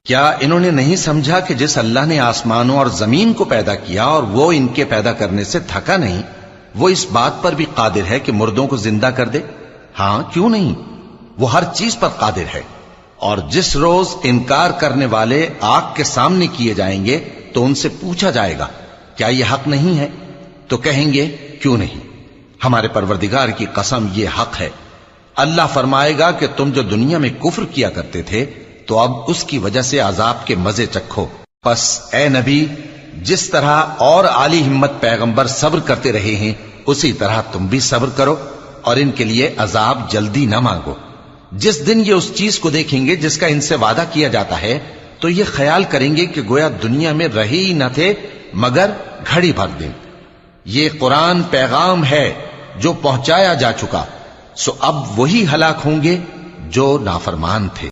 کیا انہوں نے نہیں سمجھا کہ جس اللہ نے آسمانوں اور زمین کو پیدا کیا اور وہ ان کے پیدا کرنے سے تھکا نہیں، وہ اس بات پر بھی قادر ہے کہ مردوں کو زندہ کر دے؟ ہاں، کیوں نہیں، وہ ہر چیز پر قادر ہے۔ اور جس روز انکار کرنے والے آگ کے سامنے کیے جائیں گے تو ان سے پوچھا جائے گا کیا یہ حق نہیں ہے؟ تو کہیں گے کیوں نہیں، ہمارے پروردگار کی قسم یہ حق ہے۔ اللہ فرمائے گا کہ تم جو دنیا میں کفر کیا کرتے تھے تو اب اس کی وجہ سے عذاب کے مزے چکھو۔ پس اے نبی، جس طرح اور عالی ہمت پیغمبر صبر کرتے رہے ہیں اسی طرح تم بھی صبر کرو، اور ان کے لیے عذاب جلدی نہ مانگو۔ جس دن یہ اس چیز کو دیکھیں گے جس کا ان سے وعدہ کیا جاتا ہے تو یہ خیال کریں گے کہ گویا دنیا میں رہے ہی نہ تھے مگر گھڑی بھر دن۔ یہ قرآن پیغام ہے جو پہنچایا جا چکا، سو اب وہی ہلاک ہوں گے جو نافرمان تھے۔